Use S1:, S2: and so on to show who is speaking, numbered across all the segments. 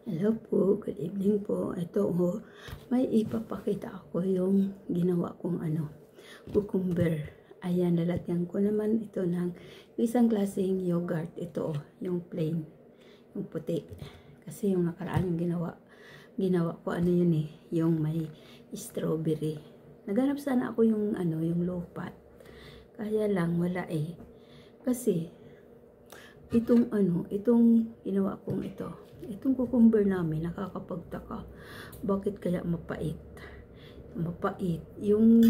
S1: Hello po, good evening po. Ito may ipapakita ako yung ginawa kong cucumber. Ayan, lalagyan ko naman ito ng isang klaseng yogurt. Ito yung plain, yung puti. Kasi yung nakaraan yung ginawa ko yun yung may strawberry. Naghanap sana ako yung yung low fat. Kaya lang wala Kasi itong ginawa kong itong cucumber namin, nakakapagtaka. Bakit kaya mapait? Yung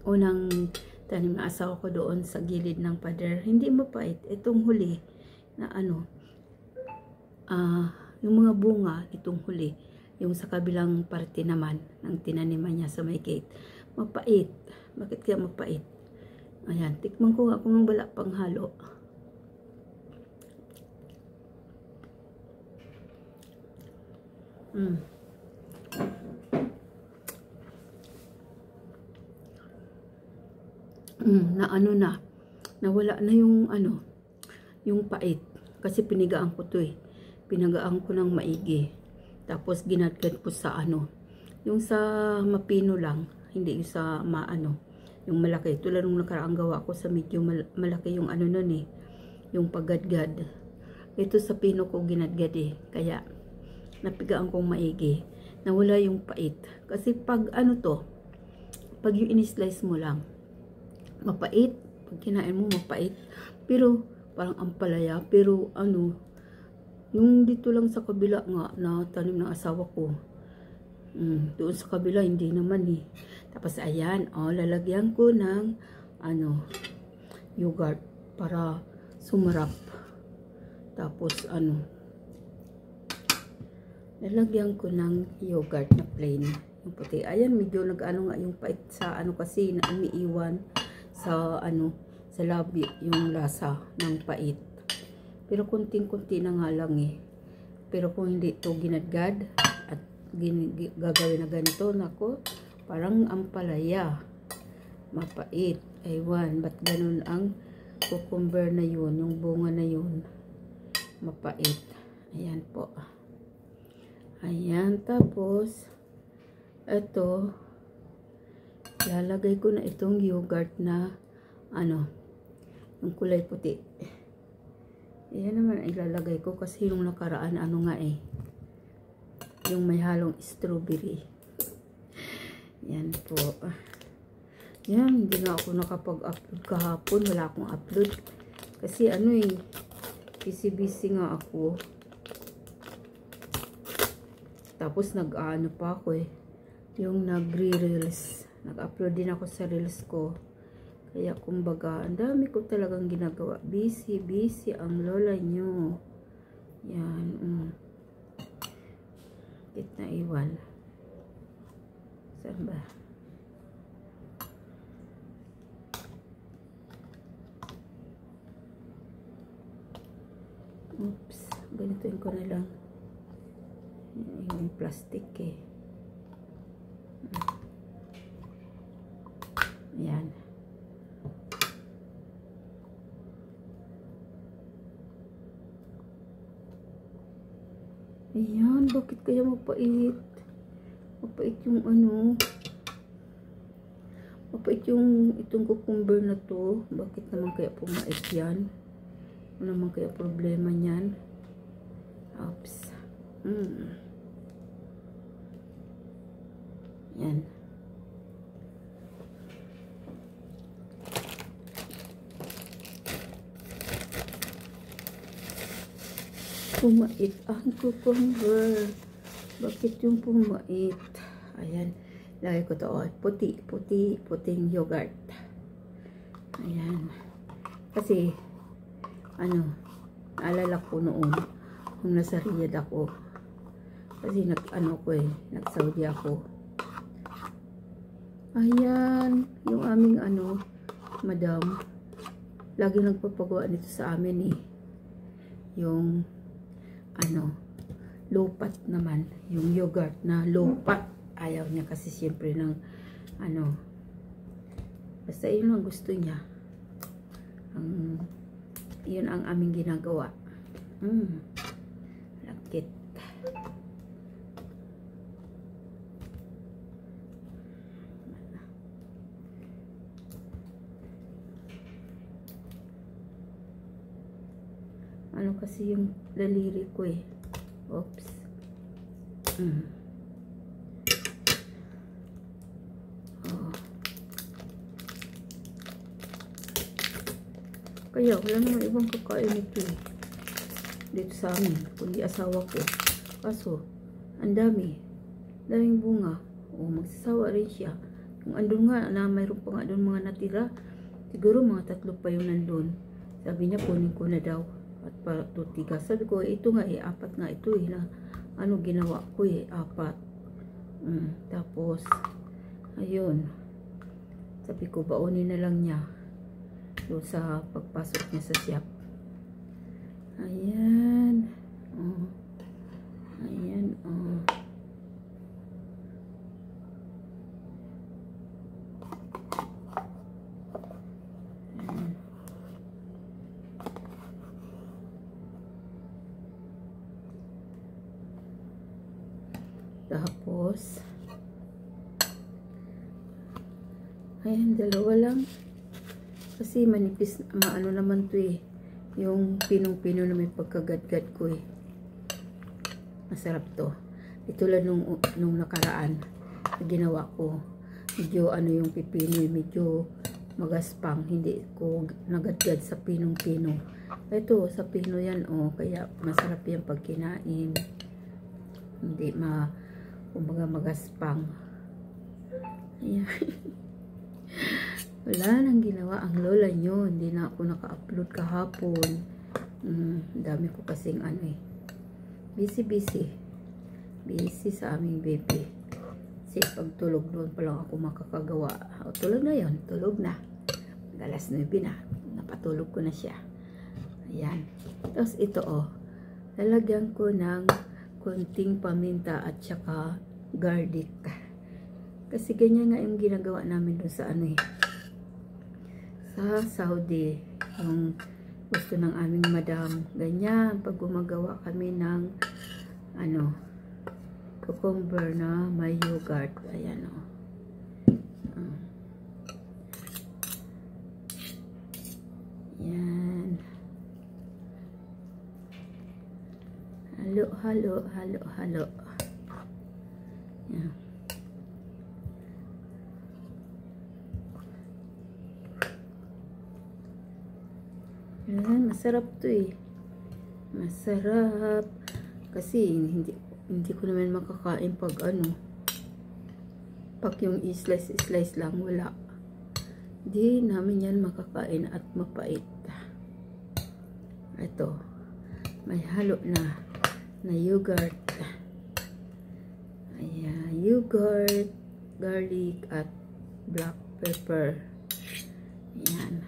S1: unang tanim na asawa ko doon sa gilid ng pader, hindi mapait. Itong huli na yung mga bunga, itong huli, yung sa kabilang parte naman ng tinaniman niya sa may gate, mapait. Bakit kaya mapait? Ayan, tikman ko nga kung wala pang halo. Nawala na yung pait kasi pinigaan ko pinagaan ko ng maigi, tapos ginadgad ko sa yung sa mapino lang, hindi yung sa yung malaki, tulad nung nakaraang gawa ko sa medyo malaki yung nun yung paggadgad. Ito sa pino ko ginadgad kaya napigaan kong maigi, nawala yung pait. Kasi pag pag yung in-slice mo lang, mapait. Pag kinain mo, mapait. Pero parang ampalaya. Pero yung dito lang sa kabila nga na tanim ng asawa ko, doon sa kabila hindi naman Tapos ayan, lalagyan ko ng yogurt para sumarap. Tapos lalagyan ko ng yogurt na plain, yung puti. Ayan, medyo nga yung pait sa kasi na umiiwan sa sa labi yung lasa ng pait. Pero kunting-kunti na nga lang Pero kung hindi ito ginadgad at gagawin na ganito, nako, parang ampalaya. Mapait. Aywan, ba't ganun ang cucumber na yun, yung bunga na yun. Mapait. Ayan po. Ayan, tapos ito, lalagay ko na itong yogurt na yung kulay puti. Ayan naman ilalagay ko kasi yung nakaraan yung may halong strawberry. Yan po. Yan, hindi na ako nakapag-upload kahapon. Wala akong upload kasi busy nga ako. Tapos pa ako yung nagre-reels. Nag-upload din ako sa reels ko. Kaya kumbaga, ang dami ko talagang ginagawa. Busy ang lola nyo. Yan. Kit na iwan. Saan ba? Oops. Ganitoin ko na lang. Yung plastic Ayan. Ayan, bakit kaya mapait? Mapait yung mapait yung itong cucumber na to. Bakit naman kaya pumait yan? Ano naman kaya problema niyan? Oops. Yan. Pumait ang cucumber. Bakit yung pumait? Ayan. Lagay ko to. Puting yogurt. Ayan. Kasi, naalala ko noon, kung nasa Riyadh ako. Kasi nag-Saudi ako. Ayan. Yung aming madam, lagi nagpapagawa nito sa amin yung low fat naman, yung yogurt na low fat. Ayaw niya kasi siyempre ng basta yun ang gusto niya. Yun ang aming ginagawa. Lakit. Ano kasi yung daliri ko eh. Oops. Oh. Kaya wala naman ibang kakain ito eh. Dito sa amin, kundi asawa ko. Kaso, ang daming bunga. O, magsasawa rin siya. Kung andun nga, na mayroon pa nga doon mga natira, siguro mga 3 pa yung nandun. Sabi niya, kunin ko na daw. At para tutiga. Sabi ko, ito nga eh, 4 nga ito eh, na ano ginawa ko eh, 4. Tapos, ayun. Sabi ko, baunin na lang niya. Doon sa pagpasok niya sa shop. Ayan. Oh. Ayan. Oh. Ayan. Tapos, ayan, 2 lang. Kasi manipis, maano naman to eh. Yung pinong-pino na may pagkagadgad ko eh. Masarap to. Ito lang nung nakaraan na ginawa ko. Medyo ano yung pipino, medyo magaspang. Hindi ko nagadgad sa pinong-pino. Ito, sa pino yan oh. Kaya masarap yan pag kinain. Hindi kumbaga magaspang. Ayan. Wala nang ginawa ang lola nyo. Hindi na ako naka-upload kahapon. Dami ko kasing ano eh. Busy sa aming baby. Kasi pagtulog doon pa lang ako makakagawa. O, tulog na yon, tulog na. Alas 9 na. Napatulog ko na siya. Ayan. Tapos ito oh. Lalagyan ko ng konting paminta at saka garlic. Kasi ganyan nga yung ginagawa namin doon sa ano eh. Sa Saudi, yung gusto ng aming madam, ganyan, pag gumagawa kami ng ano, cucumber na may yogurt, ayan o. Yan. Halo. Yan. Ayan, masarap to eh. Masarap. Kasi hindi ko naman makakain pag ano. Pag yung slice lang, wala. Hindi namin yan makakain at mapait. Ito. May halo na yogurt. Ayan, yogurt, garlic at black pepper. Ayan.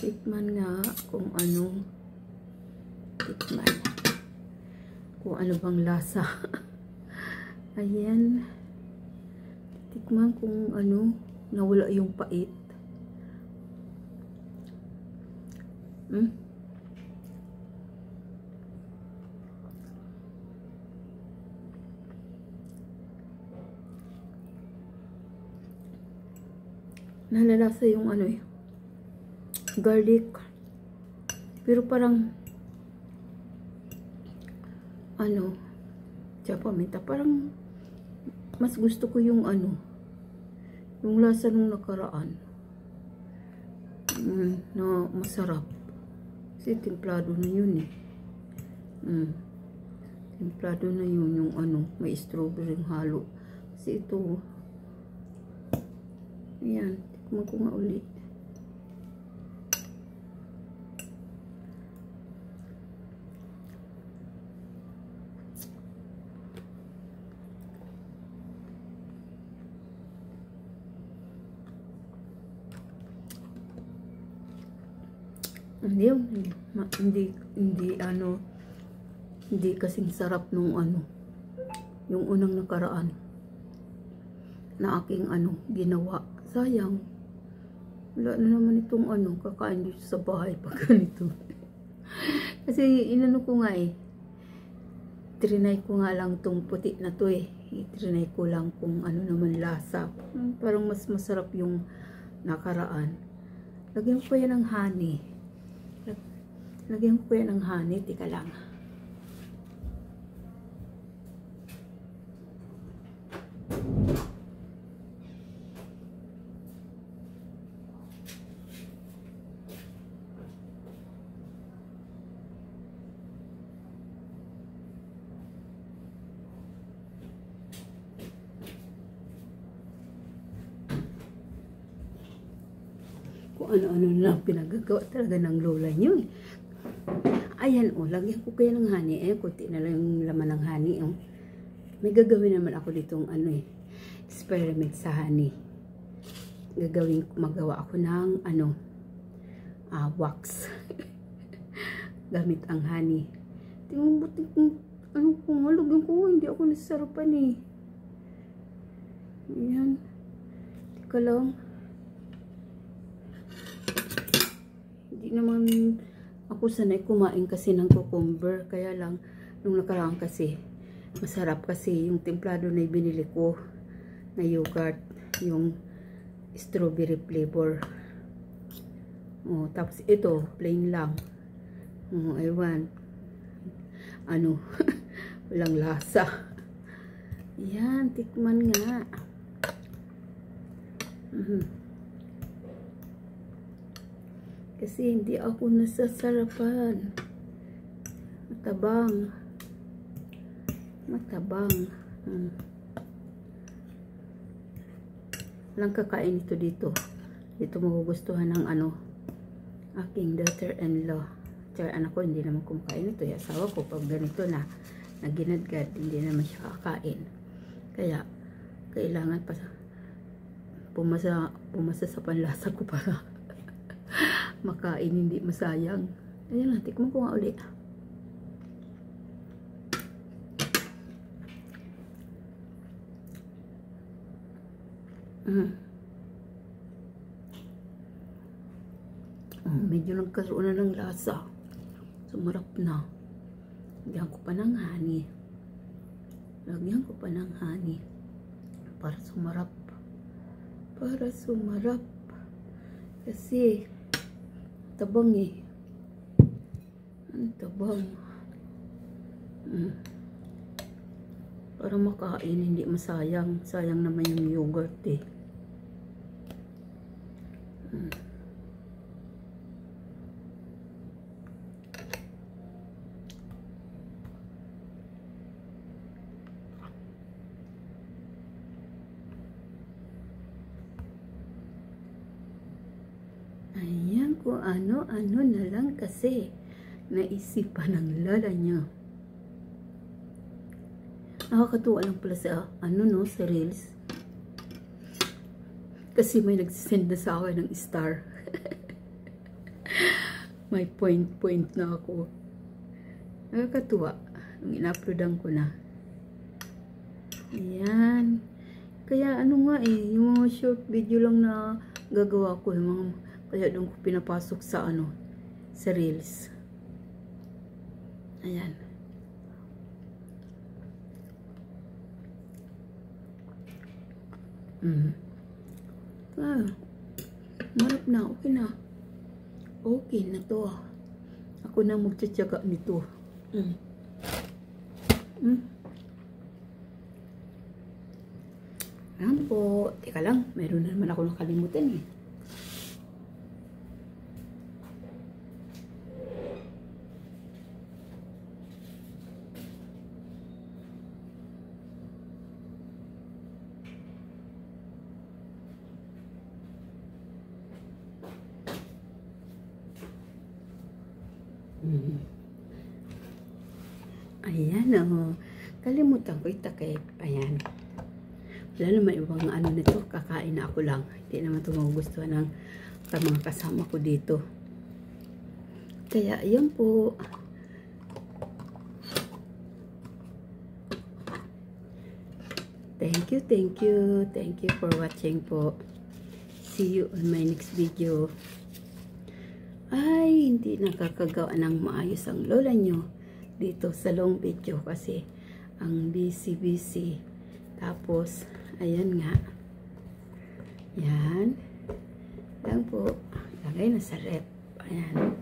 S1: Tikman nga kung anong kung ano bang lasa. Ayan. Tikman kung ano, nawala yung pait. Nalalasa yung ano eh, garlic, pero parang ano, tsaka paminta, parang mas gusto ko yung ano, yung lasa nung nakaraan na masarap kasi templado na yun eh. Templado na yun yung ano, may strawberry halo. Kasi ito, ayan, tikman ko nga ulit. Hindi kasing sarap nung ano, yung unang nakaraan na aking ano ginawa. Sayang, wala na naman itong ano kakain dito sa bahay pag ganito. Kasi inano ko nga eh, trinay ko nga lang tong puti na to eh. Trinay ko lang kung ano naman lasa. Parang mas masarap yung nakaraan. Lagyan ko yan ng honey. Lagyan ko yan ng honey. Tika lang. Kung ano-ano lang pinagagawa talaga ng lola nyo eh. Ayan o, lagyan ko kaya ng honey. Ayan, kunti na lang yung laman ng honey. Oh. May gagawin naman ako ditong ano eh, experiment sa honey. Magawa ako ng ano, wax. Gamit ang honey. Tingnan buti kung ano kung malugyan ko, hindi ako nasarapan eh. Ayan. Tika lang. Hindi naman ako sanay kumain kasi ng cucumber. Kaya lang, nung nakaraan kasi, masarap kasi yung templado na binili ko na yogurt, yung strawberry flavor. Oh, tapos ito, plain lang. Oh, aywan. Ano, walang lasa. Yan, tikman nga. Kasi hindi ako nasasarapan. Matabang. Walang kakain ito dito. Dito magugustuhan ng ano, aking daughter-in-law. Tsaka anak ko, hindi naman kumakain ito. Yung asawa ko, pag ganito na ginadgad, hindi naman siya kakain. Kaya, kailangan pa pumasa sa panlasa ko para makain, hindi masayang. Ayan lang, tikman ko nga ulit. Medyo nagkaroon na ng lasa. Sumarap na. Lagyan ko pa ng honey. Para sumarap. Kasi tabang eh. Ang tabang. Para makain, hindi masayang. Sayang naman yung yogurt eh. Ayan, kung ano-ano na lang kasi naisipan ng lala niya. Nakakatuwa lang pala sa sa Reels. Kasi may nagsisend na sa akin ng star. May point na ako. Nakakatuwa. Nung in-uploadan ko na. Ayan. Kaya ano nga eh, yung mga short video lang na gagawa ko, yung mga, kaya doon ko pinapasok sa sa Reels. Ayan. Marap na, okay na. Okay na to. Ako na magtsatsaga nito. Ayan po. Teka lang, meron na naman ako nakalimutan eh. Ayan o. Kalimutan ko itakip. Ayan. Wala naman ibang nito. Kakain na ako lang. Hindi naman ito magugustuhan ng mga kasama ko dito. Kaya ayan po. Thank you. Thank you for watching po. See you on my next video. Ay, hindi nakakagawa ng maayos ang lola nyo dito sa long video kasi ang busy. Tapos, ayan nga. Yan. Lang po. Lagay Ilagay na sa rep. Ayan.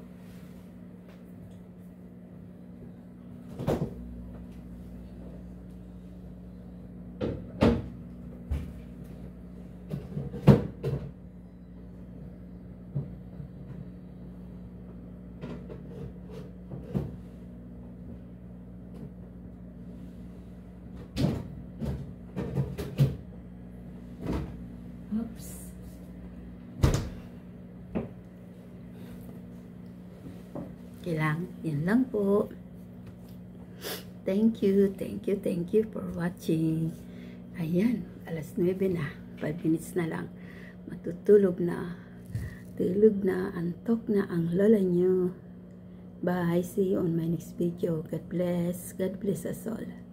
S1: Oops. Okay lang. Yan lang po. Thank you for watching. Ayan, alas 9 na. 5 minutes na lang. Matutulog na. Tulog na, antok na ang lola nyo. Bye. See you on my next video. God bless. God bless us all.